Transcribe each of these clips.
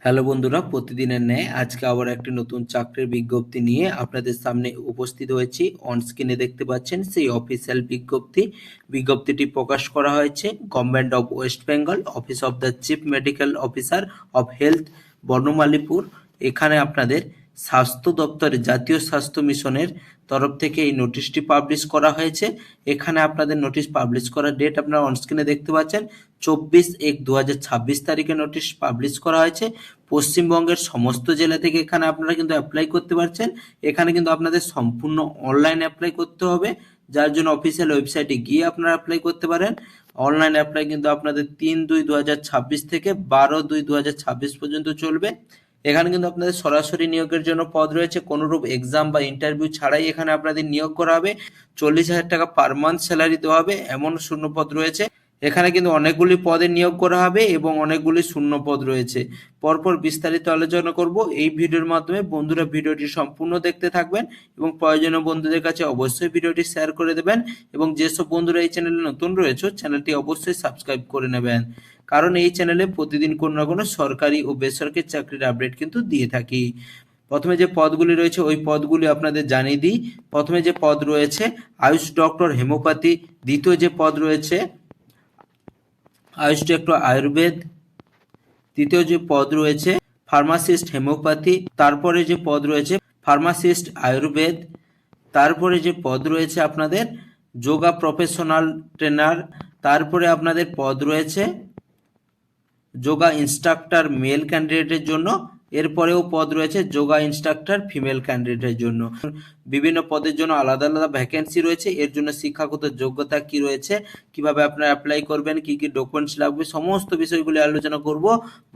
Hello বন্ধুরা, প্রতিদিনের ন্যায় আজকে আবার একটি নতুন চাকরির বিজ্ঞপ্তি নিয়ে আপনাদের সামনে উপস্থিত হয়েছি। অন স্ক্রিনে দেখতে পাচ্ছেন সেই অফিসিয়াল বিজ্ঞপ্তিটি প্রকাশ করা হয়েছে government of West Bengal, office of the chief medical officer of health, Banamalipur. এখানে আপনাদের স্বাস্থ্য দপ্তরে জাতীয় স্বাস্থ্য মিশনের তরফ থেকে এই নোটিশটি পাবলিশ করা হয়েছে। এখানে আপনাদের নোটিশ পাবলিশ করার ডেট আপনারা অনস্ক্রিনে দেখতে পাচ্ছেন 24/1/2026 তারিখে নোটিশ পাবলিশ করা হয়েছে। পশ্চিমবঙ্গের সমস্ত জেলা থেকে এখানে আপনারা কিন্তু অ্যাপ্লাই করতে পারছেন। এখানে কিন্তু আপনাদের সম্পূর্ণ অনলাইন অ্যাপ্লাই করতে হবে, যার জন্য অফিসিয়াল ওয়েবসাইটে গিয়ে আপনারা অ্যাপ্লাই করতে পারেন। অনলাইন অ্যাপ্লাই কিন্তু আপনাদের 3/2/2026 থেকে 12/2/2026 পর্যন্ত চলবে। এখানে কিন্তু আপনাদের সরাসরি নিয়োগের জন্য পদ রয়েছে, কোনোরূপ এক্সাম বা ইন্টারভিউ ছাড়াই এখানে আপনাদের নিয়োগ করা হবে। 40,000 টাকা পার মান্থ স্যালারি দেওয়া হবে, এমন শূন্য পদ রয়েছে। এখানে কিন্তু অনেকগুলি পদে নিয়োগ করা হবে এবং অনেকগুলি শূন্য পদ রয়েছে। পরপর বিস্তারিত আলোচনা করব এই ভিডিওর মাধ্যমে। বন্ধুরা, ভিডিওটি সম্পূর্ণ দেখতে থাকবেন এবং প্রয়োজনীয় বন্ধুদের কাছে অবশ্যই ভিডিওটি শেয়ার করে দেবেন, এবং যেসব বন্ধুরা এই চ্যানেলে নতুন রয়েছে চ্যানেলটি অবশ্যই সাবস্ক্রাইব করে নেবেন, কারণ এই চ্যানেলে প্রতিদিন কোনো না কোনো সরকারি ও বেসরকারি চাকরির আপডেট কিন্তু দিয়ে থাকি। প্রথমে যে পদগুলি রয়েছে ওই পদগুলি আপনাদের জানিয়ে দিই। প্রথমে যে পদ রয়েছে আয়ুষ ডক্টর হেমোপ্যাথি, দ্বিতীয় যে পদ রয়েছে আয়ুষ ডক্টর আয়ুর্বেদ, তৃতীয় যে পদ রয়েছে ফার্মাসিস্ট হেমোপ্যাথি, তারপরে যে পদ রয়েছে ফার্মাসিস্ট আয়ুর্বেদ, তারপরে যে পদ রয়েছে আপনাদের যোগা প্রফেশনাল ট্রেনার, তারপরে আপনাদের পদ রয়েছে যোগা ইনস্ট্রাক্টর মেল ক্যান্ডিডেটের জন্য, এরপরেও পদ রয়েছে যোগা ইনস্ট্রাক্টর ফিমেল ক্যান্ডিডেটের জন্য। বিভিন্ন পদের জন্য আলাদা আলাদা ভ্যাকেন্সি রয়েছে। এর জন্য শিক্ষাগত যোগ্যতা কি রয়েছে, কিভাবে আপনারা অ্যাপ্লাই করবেন, কি কি ডকুমেন্টস লাগবে, সমস্ত বিষয়গুলি আলোচনা করব।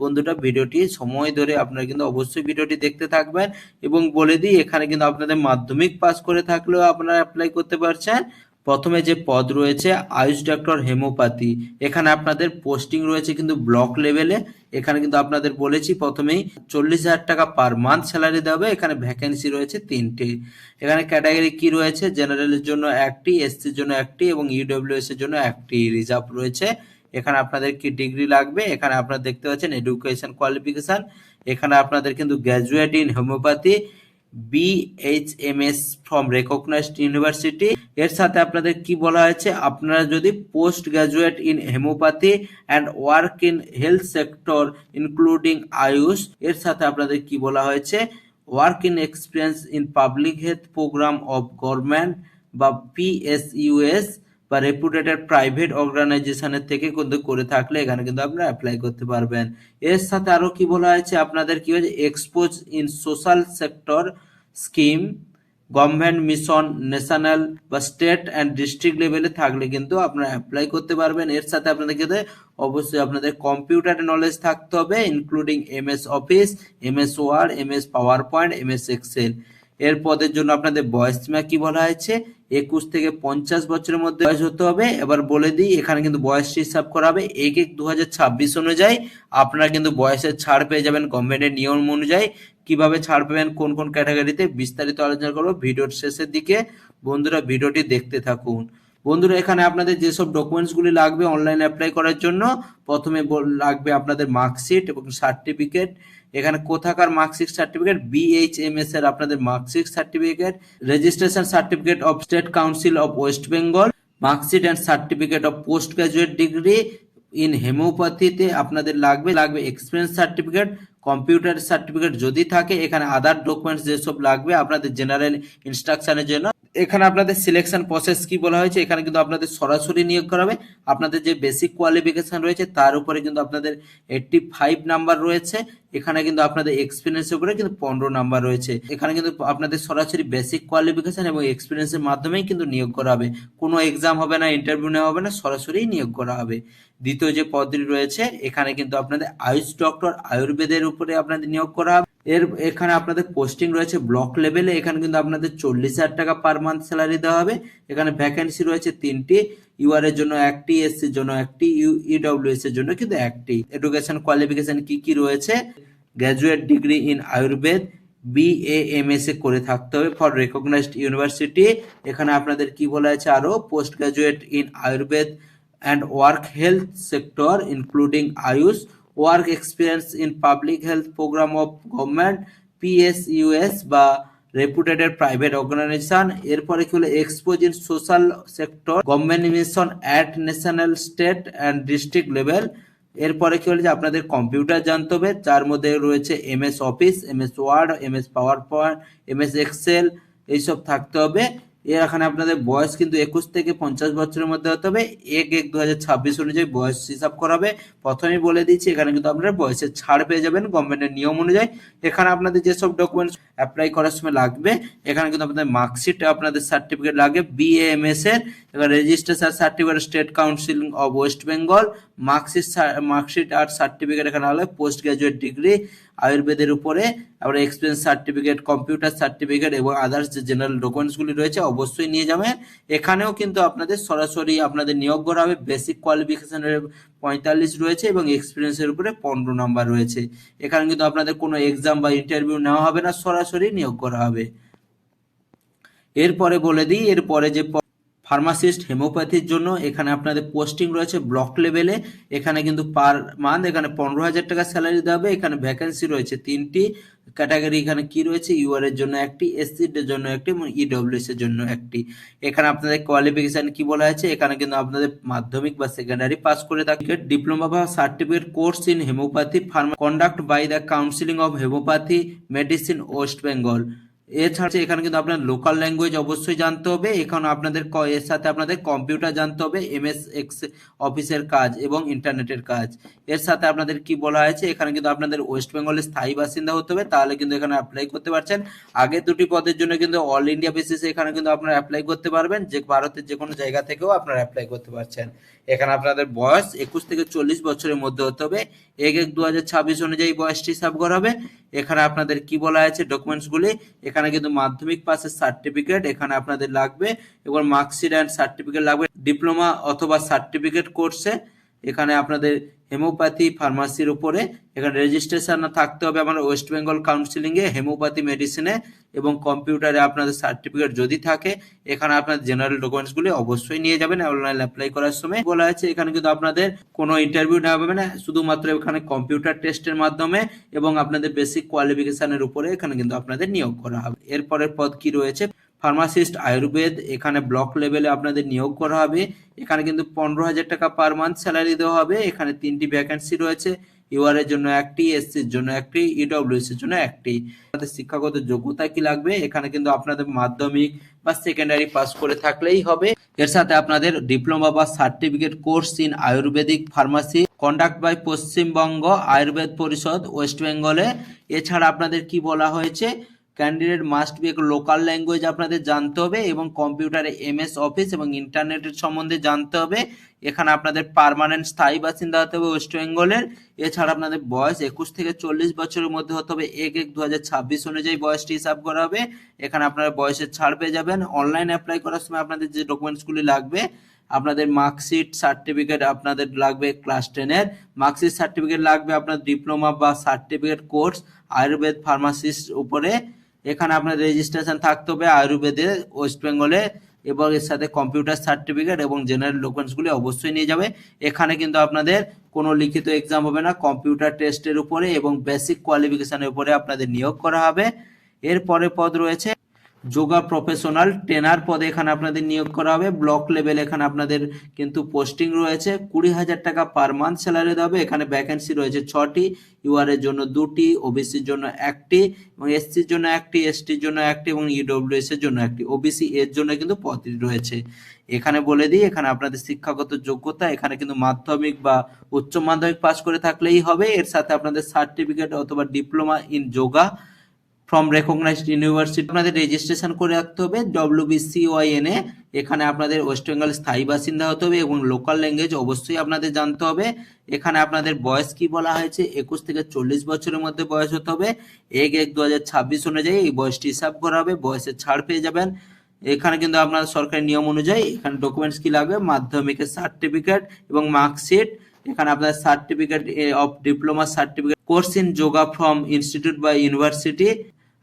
বন্ধুরা, ভিডিওটি সময় ধরে আপনারা কিন্তু অবশ্যই ভিডিওটি দেখতে থাকবেন। এবং বলে দিই, এখানে কিন্তু আপনাদের মাধ্যমিক পাস করে থাকলেও আপনারা অ্যাপ্লাই করতে পারছেন। প্রথমে যে পদ রয়েছে আয়ুষ ডক্টর হেমোপ্যাথি, এখানে আপনাদের পোস্টিং রয়েছে কিন্তু ব্লক লেভেলে। এখানে কিন্তু আপনাদের বলেছি প্রথমেই 40,000 টাকা পার মান্থ স্যালারি দেবে। এখানে ভ্যাকেন্সি রয়েছে 3টে। এখানে ক্যাটাগরি কি রয়েছে, জেনারেলের জন্য 1টি, এসসির জন্য 1টি এবং ইডব্লিউএস এর জন্য 1টি রিজার্ভ রয়েছে। এখানে আপনাদের কি ডিগ্রি লাগবে, এখানে আপনারা দেখতে পাচ্ছেন এডুকেশন কোয়ালিফিকেশন। এখানে আপনাদের কিন্তু graduate in homeopathy BHMS from recognised university. এর সাথে আপনাদের কি বলা হয়েছে, আপনারা যদি post graduate in homeopathy and work in health sector including AYUSH, এর সাথে আপনাদের কি বলা হয়েছে work in experience in public health programme of government বা PSUS বা রেপুটেটেড প্রাইভেট অর্গানাইজেশনের থেকে কিন্তু করে থাকলে এখানে কিন্তু আপনারা অ্যাপ্লাই করতে পারবেন। এর সাথে আরো কি বলা হয়েছে, আপনাদের কি হয়েছে expose in social sector scheme, government mission, national বা স্টেট অ্যান্ড ডিস্ট্রিক্ট লেভেলে থাকলে কিন্তু আপনারা অ্যাপ্লাই করতে পারবেন। এর সাথে আপনাদের কিন্তু অবশ্যই আপনাদের কম্পিউটার নলেজ থাকতে হবে, including MS Office, MS Word, MS PowerPoint, MS Excel. এর পদের জন্য আপনাদের বয়স সীমা কি বলা হয়েছে, 21 থেকে 50 বছরের মধ্যে বয়স হতে হবে। এবার বলে দিই, এখানে কিন্তু বয়স হিসাব করা হবে 1/1/2026 অনুযায়ী। আপনারা কিন্তু বয়সের ছাড় পেয়ে যাবেন গভর্নমেন্টের নিয়ম অনুযায়ী। কিভাবে ছাড় পাবেন, কোন কোন ক্যাটাগরিতে, বিস্তারিত আলোচনা করবো ভিডিওর শেষের দিকে। বন্ধুরা, ভিডিওটি দেখতে থাকুন। বন্ধুরা, এখানে আপনাদের যেসব ডকুমেন্টসগুলি লাগবে অনলাইন অ্যাপ্লাই করার জন্য, প্রথমে লাগবে আপনাদের মার্কশিট এবং সার্টিফিকেট। এখানে কোথাকার মার্কশিট সার্টিফিকেট, BHMS এর আপনাদের marksheet certificate, registration certificate of state council of West Bengal, marksheet and certificate of post graduate degree in হেমিওপ্যাথিতে আপনাদের লাগবে এক্সপিরিয়েন্স সার্টিফিকেট, কম্পিউটার সার্টিফিকেট যদি থাকে। এখানে আদার ডকুমেন্টস যেসব লাগবে আপনাদের জেনারেল ইনস্ট্রাকশনের জন্য। এখানে আপনাদের সিলেকশন প্রসেস কি বলা হয়েছে, এখানে কিন্তু আপনাদের সরাসরি নিয়োগ করা হবে। আপনাদের যে বেসিক কোয়ালিফিকেশন রয়েছে তার উপরে কিন্তু আপনাদের 85 নাম্বার রয়েছে। এখানে কিন্তু আপনাদের এক্সপিরিয়েন্সের উপরে কিন্তু 15 নাম্বার রয়েছে। এখানে কিন্তু আপনাদের সরাসরি বেসিক কোয়ালিফিকেশন এবং এক্সপিরিয়েন্সের মাধ্যমেই কিন্তু নিয়োগ করা হবে। কোনো এক্সাম হবে না, ইন্টারভিউ নেওয়া হবে না, সরাসরি নিয়োগ করা হবে। দ্বিতীয় যে পদটি রয়েছে এখানে কিন্তু আপনাদের আয়ুষ ডক্টর আয়ুর্বেদের উপরে আপনাদের নিয়োগ করা হবে। এখানে আপনাদের পোস্টিং রয়েছে ব্লক লেভেলে। এখানে কিন্তু আপনাদের 40,000 টাকা পার মান্থ স্যালারি দেওয়া হবে। এখানে ভ্যাকেন্সি রয়েছে 3টি, UR এর জন্য 1টি, SC এর জন্য 1টি, EWS এর জন্য কিন্তু 1টি। এডুকেশন কোয়ালিফিকেশন কি কি রয়েছে, graduate degree in Ayurveda BAMS এ করে থাকতে হবে ফর রেকগনাইজড ইউনিভার্সিটি। এখানে আপনাদের কি বলা আছে আরো, post graduate in Ayurveda and work health sector including AYUSH work experience in public health programme of government PSUs বা রেপুটেড প্রাইভেট অর্গানাইজেশন। এরপরে কি হলো expose in social sector government mission at national state and district level. এরপরে কি হলো যে আপনাদের computer জানতে হবে, যার মধ্যে রয়েছে MS Office, MS Word, MS PowerPoint, MS Excel, এইসব থাকতে হবে। এখানে আপনাদের বয়স কিন্তু 21 থেকে 50 বছরের মধ্যে হতে হবে। 1/1/2026 অনুযায়ী বয়স হিসাব করা হবে। প্রথমেই বলে দিচ্ছি এখানে কিন্তু আপনারা বয়সের ছাড় পেয়ে যাবেন গভর্নমেন্টের নিয়ম অনুযায়ী। এখানে আপনাদের যেসব ডকুমেন্টস অ্যাপ্লাই করার সময় লাগবে, এখানে কিন্তু আপনাদের মার্কশিট, আপনাদের সার্টিফিকেট লাগে বিএএমএস এর, এবার registration certificate state council of West Bengal, marksheet আর সার্টিফিকেট এখানে হলে পোস্ট গ্রাজুয়েট ডিগ্রি আয়ুর্বেদের উপরে, আবার এক্সপিরিয়েন্স সার্টিফিকেট, কম্পিউটার সার্টিফিকেট এবং আদার্স যে জেনারেল ডকুমেন্টসগুলি রয়েছে অবশ্যই নিয়ে যাবেন। এখানেও কিন্তু আপনাদের সরাসরি আপনাদের নিয়োগ করা হবে। বেসিক কোয়ালিফিকেশনের 45 রয়েছে এবং এক্সপিরিয়েন্সের উপরে 15 নাম্বার রয়েছে। এখানে কিন্তু আপনাদের কোনো এক্সাম বা ইন্টারভিউ নেওয়া হবে না, সরাসরি নিয়োগ করা হবে। এরপরে বলে দিই, এরপরে যে ফার্মাসিস্ট হেমোপ্যাথির জন্য এখানে আপনাদের পোস্টিং রয়েছে ব্লক লেভেলে। এখানে কিন্তু পার মান্থ এখানে 15,000 টাকা স্যালারি দেওয়া হবে। এখানে ভ্যাকেন্সি রয়েছে 3টি ক্যাটাগরি। এখানে কি রয়েছে, ইউআর এর জন্য একটি, এসসির জন্য একটি এবং ইডব্লিউএস এর জন্য একটি। এখানে আপনাদের কোয়ালিফিকেশন কি বলা আছে, এখানে কিন্তু আপনাদের মাধ্যমিক বা সেকেন্ডারি পাস করে থাকে। ডিপ্লোমা বা certificate course in homeopathy pharma conduct by the counselling of homeopathy medicine West Bengal. এছাড়া এখানে কিন্তু আপনার লোকাল ল্যাঙ্গুয়েজ অবশ্যই জানতে হবে। এখানে আপনাদের এর সাথে আপনাদের কম্পিউটার জানতে হবে, এমএস এক্স অফিসের কাজ এবং ইন্টারনেটের কাজ। এর সাথে আপনাদের কি বলা হয়েছে, এখানে কিন্তু আপনাদের ওয়েস্ট বেঙ্গলের স্থায়ী বাসিন্দা হতে হবে, তাহলে কিন্তু এখানে অ্যাপ্লাই করতে পারছেন। আগের দুটি পদের জন্য কিন্তু অল ইন্ডিয়া বেসিসে এখানে কিন্তু আপনারা অ্যাপ্লাই করতে পারবেন, যে ভারতের যে কোনো জায়গা থেকেও আপনারা অ্যাপ্লাই করতে পারছেন। এখানে আপনাদের বয়স 21 থেকে 40 বছরের মধ্যে হতে হবে। 1/1/2026 অনুযায়ী বয়সটি হিসাব করা হবে। এখানে আপনাদের কি বলা আছে ডকুমেন্টসগুলি, এখানে কিন্তু মাধ্যমিক পাসের সার্টিফিকেট এখানে আপনাদের লাগবে এবং মার্কশিট অ্যান্ড সার্টিফিকেট লাগবে ডিপ্লোমা অথবা সার্টিফিকেট কোর্সে। এখানে আপনাদের হেমোপ্যাথি ফার্মাসির উপরে এখানে রেজিস্ট্রেশন থাকতে হবে আমার ওয়েস্ট বেঙ্গল কাউন্সিলিংয়ে হেমোপ্যাথি মেডিসিনে, এবং কম্পিউটারে আপনাদের সার্টিফিকেট যদি থাকে। এখানে আপনার জেনারেল ডকুমেন্টসগুলি অবশ্যই নিয়ে যাবেন অনলাইন অ্যাপ্লাই করার সময়। বলা আছে এখানে কিন্তু আপনাদের কোনো ইন্টারভিউ নেওয়া হবে না, শুধুমাত্র এখানে কম্পিউটার টেস্টের মাধ্যমে এবং আপনাদের বেসিক কোয়ালিফিকেশনের উপরে এখানে কিন্তু আপনাদের নিয়োগ করা হবে। এরপরের পদ কি রয়েছে, ফার্মাসিস্ট আয়ুর্বেদ, এখানে ব্লক লেভেলে আপনাদের নিয়োগ করা হবে। এখানে কিন্তু 15,000 টাকা পার মান্থ স্যালারি দেওয়া হবে। এখানে 3টি ভ্যাকেন্সি রয়েছে, ইউআর এর জন্য একটি, এসসির জন্য একটি, ইডব্লিউএস এর জন্য একটি। আপনাদের শিক্ষাগত যোগ্যতা কি লাগবে, এখানে কিন্তু আপনাদের মাধ্যমিক বা সেকেন্ডারি পাস করে থাকলেই হবে। এর সাথে আপনাদের ডিপ্লোমা বা certificate course in Ayurvedic pharmacy conduct by Paschimbanga Ayurveda Parishad West বেঙ্গলে। এছাড়া আপনাদের কি বলা হয়েছে, candidate must be local language আপনাদের জানতে হবে এবং কম্পিউটারে এমএস অফিস এবং ইন্টারনেটের সম্বন্ধে জানতে হবে। এখানে আপনাদের পার্মানেন্ট স্থায়ী বাসিন্দা হতে হবে ওয়েস্ট বেঙ্গলের। এছাড়া আপনাদের বয়স 21 থেকে 40 বছরের মধ্যে হতে হবে। 1/1/2026 অনুযায়ী বয়সটি হিসাব করা হবে। এখানে আপনারা বয়সের ছাড় পেয়ে যাবেন। অনলাইন অ্যাপ্লাই করার সময় আপনাদের যে ডকুমেন্টসগুলি লাগবে, আপনাদের মার্কশিট সার্টিফিকেট আপনাদের লাগবে ক্লাস 10-এর, মার্কশিট সার্টিফিকেট লাগবে আপনার ডিপ্লোমা বা সার্টিফিকেট কোর্স আয়ুর্বেদ ফার্মাসিস্ট উপরে। এখানে আপনার রেজিস্ট্রেশন থাকতে হবে আয়ুর্বেদে ওয়েস্ট বেঙ্গলে এবং এর সাথে কম্পিউটার সার্টিফিকেট এবং জেনারেল ডকুমেন্টসগুলি অবশ্যই নিয়ে যাবে। এখানে কিন্তু আপনাদের কোনো লিখিত এক্সাম হবে না, কম্পিউটার টেস্টের উপরে এবং বেসিক কোয়ালিফিকেশনের উপরে আপনাদের নিয়োগ করা হবে। এরপরে পদ রয়েছে যোগা প্রফেশনাল ট্রেনার পদে, এখানে আপনাদের নিয়োগ করা হবে ব্লক লেভেল। এখানে আপনাদের কিন্তু পোস্টিং রয়েছে, 20,000 টাকা পার মান্থ স্যালারি দেবে। এখানে ভ্যাকেন্সি রয়েছে 6টি, ইউআর এর জন্য 2টি, ওবিসির জন্য 1টি এবং এসসির জন্য 1টি, এসটির জন্য 1টি এবং ইডব্লিউএস এর জন্য 1টি। ওবিসি এর জন্য কিন্তু পদটি রয়েছে। এখানে বলে দিই, এখানে আপনাদের শিক্ষাগত যোগ্যতা এখানে কিন্তু মাধ্যমিক বা উচ্চ মাধ্যমিক পাস করে থাকলেই হবে। এর সাথে আপনাদের সার্টিফিকেট অথবা diploma in yoga from recognised university আপনাদের রেজিস্ট্রেশন করে রাখতে হবে WBCYN-এ। এখানে আপনাদের ওয়েস্ট বেঙ্গল স্থায়ী বাসিন্দা হতে হবে এবং লোকাল ল্যাঙ্গুয়েজ অবশ্যই আপনাদের জানতে হবে। এখানে আপনাদের বয়স কি বলা হয়েছে, 21 থেকে 40 বছরের মধ্যে বয়স হতে হবে। 1/1/2026 অনুযায়ী এই বয়সটি হিসাব করা হবে, বয়সের ছাড় পেয়ে যাবেন। এখানে কিন্তু আপনার সরকারি নিয়ম অনুযায়ী এখানে ডকুমেন্টস কি লাগবে, মাধ্যমিকের সার্টিফিকেট এবং মার্কশিট। এখানে আপনার certificate of diploma certificate course in yoga from institute বা ইউনিভার্সিটি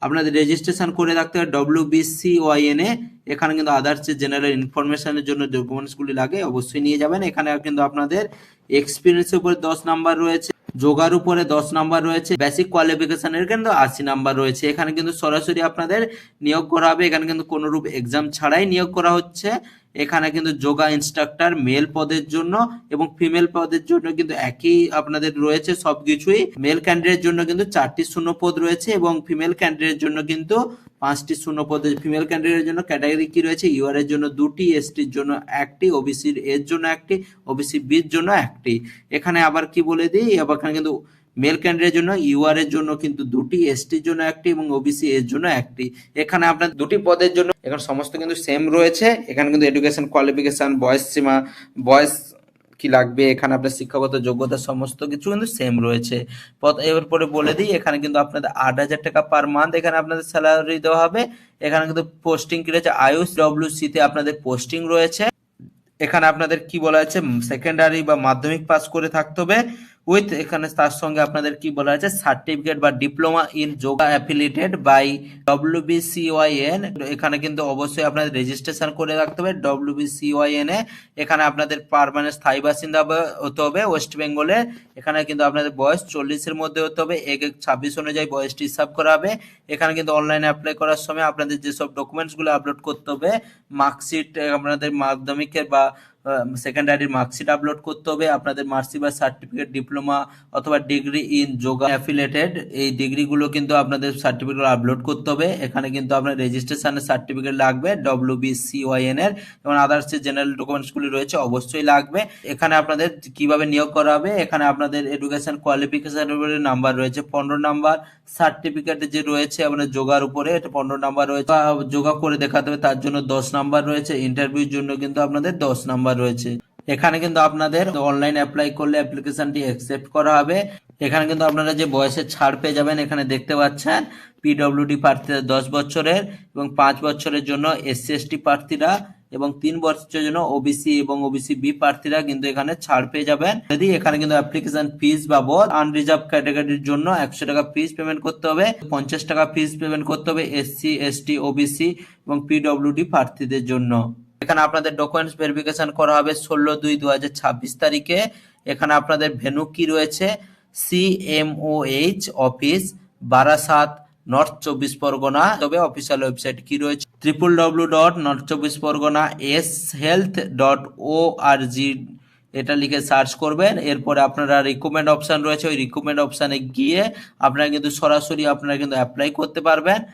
আপনাদের রেজিস্ট্রেশন করে রাখতে হবে WBCYN-এ। এখানে কিন্তু আদার্স যে জেনারেল ইনফরমেশনের জন্য ডকুমেন্টসগুলি লাগে অবশ্যই নিয়ে যাবেন। এখানে কিন্তু আপনাদের এক্সপিরিয়েন্সের উপরে 10 নাম্বার রয়েছে যোগার উপরে 10 নাম্বার রয়েছে, বেসিক কোয়ালিফিকেশনের কিন্তু 80 নাম্বার রয়েছে। এখানে কিন্তু সরাসরি আপনাদের নিয়োগ করা হবে, এখানে কিন্তু কোনো রূপ এক্সাম ছাড়াই নিয়োগ করা হচ্ছে। এখানে কিন্তু যোগা ইনস্ট্রাক্টর মেল পদের জন্য এবং ফিমেল পদের জন্য কিন্তু একই আপনাদের রয়েছে সবকিছুই। মেল ক্যান্ডিডেটের জন্য কিন্তু 4টি শূন্য পদ রয়েছে এবং ফিমেল ক্যান্ডিডেটের জন্য কিন্তু 5টি শূন্য পদ। ফিমেল ক্যান্ডিডেটের জন্য ক্যাটাগরি কি রয়েছে, ইউআর এর জন্য 2টি, এসটির জন্য 1টি, ওবিসি এর জন্য 1টি, ওবিসি বির জন্য 1টি। এখানে আবার কি বলে দিই, আবার এখানে কিন্তু মেল ক্যান্ডিডেটের জন্য ইউআর এর জন্য কিন্তু 2টি, এসটির জন্য 1টি এবং ওবিসি এর জন্য 1টি। এখানে আপনার 2টি পদের জন্য এখানে সমস্ত কিন্তু সেম রয়েছে। এখানে কিন্তু এডুকেশন কোয়ালিফিকেশন, বয়স সীমা, বয়স কি লাগবে, এখানে আপনার শিক্ষাগত যোগ্যতা সমস্ত কিছু কিন্তু সেম রয়েছে। এরপরে বলে দিই, এখানে কিন্তু আপনাদের 8,000 টাকা পার মান্থ এখানে আপনাদের স্যালারি দেওয়া হবে। এখানে কিন্তু পোস্টিং কি রয়েছে, আয়ুষ ডব্লিউসি তে আপনাদের পোস্টিং রয়েছে। এখানে আপনাদের কি বলা আছে, সেকেন্ডারি বা মাধ্যমিক পাস করে থাকতে হবে উইথ, এখানে তার সঙ্গে আপনাদের কি বলা আছে, সার্টিফিকেট বা diploma in yoga affiliated by WBCYN। এখানে কিন্তু অবশ্যই আপনাদের রেজিস্ট্রেশন করে রাখতে হবে WBCYN এ। এখানে আপনাদের পার্মানেন্ট স্থায়ী বাসিন্দা হতে হবে ওয়েস্ট বেঙ্গলে। এখানে কিন্তু আপনাদের বয়স 40-এর মধ্যে হতে হবে। 1/1/26 অনুযায়ী বয়সটি হিসাব করা হবে। এখানে কিন্তু অনলাইনে অ্যাপ্লাই করার সময় আপনাদের যেসব ডকুমেন্টসগুলো আপলোড করতে হবে, মার্কশিট, আপনাদের মাধ্যমিকের বা সেকেন্ডারির মার্কশিট আপলোড করতে হবে, আপনাদের মার্কশিট বা সার্টিফিকেট, ডিপ্লোমা অথবা ডিগ্রি ইন যোগা অ্যাফিলিয়েটেড, এই ডিগ্রিগুলো কিন্তু আপনাদের সার্টিফিকেট আপলোড করতে হবে। এখানে কিন্তু আপনার রেজিস্ট্রেশনের সার্টিফিকেট লাগবে WBCYN এর, এবং আদার্স যে জেনারেল ডকুমেন্টসগুলি রয়েছে অবশ্যই লাগবে। এখানে আপনাদের কিভাবে নিয়োগ করা হবে, এখানে আপনাদের এডুকেশন কোয়ালিফিকেশনের নাম্বার রয়েছে 15 নাম্বার, সার্টিফিকেট যে রয়েছে আপনার যোগার উপরে এটা 15 নাম্বার রয়েছে, যোগা করে দেখাতে হবে তার জন্য 10 নাম্বার রয়েছে, ইন্টারভিউর জন্য কিন্তু আপনাদের 10 নাম্বার রয়েছে। এখানে কিন্তু আপনাদের অনলাইন অ্যাপ্লাই করলে অ্যাপ্লিকেশনটি অ্যাকসেপ্ট করা হবে। এখানে কিন্তু আপনারা যে বয়সের ছাড় পেয়ে যাবেন, এখানে দেখতে পাচ্ছেন পিডব্লিউডি প্রার্থীরা 10 বছরের এবং 5 বছরের জন্য SC ST প্রার্থীরা এবং 3 বছরের জন্য ওবিসি এবং ওবিসি বি প্রার্থীরা কিন্তু এখানে ছাড় পেয়ে যাবেন। যদি এখানে কিন্তু অ্যাপ্লিকেশন ফিস বাবদ আনরিজার্ভ ক্যাটাগরির জন্য 100 টাকা ফিস পেমেন্ট করতে হবে, 50 টাকা ফিস পেমেন্ট করতে হবে SC ST OBC এবং পিডব্লিউডি প্রার্থীদের জন্য। এখানে আপনাদের ডকুমেন্টস ভেরিফিকেশন করা হবে 16/2/2026 তারিখে। এখানে আপনাদের ভেন্যু কি রয়েছে, CMOH office, Barasat, north 24 Pargana. তবে অফিসিয়াল ওয়েবসাইট কি রয়েছে, www.north24pargana.shealth.org, এটা লিখে সার্চ করবেন। এরপরে আপনারা রিকমেন্ড অপশন রয়েছে, ওই রিকমেন্ড অপশানে গিয়ে আপনারা কিন্তু সরাসরি আপনারা কিন্তু অ্যাপ্লাই করতে পারবেন।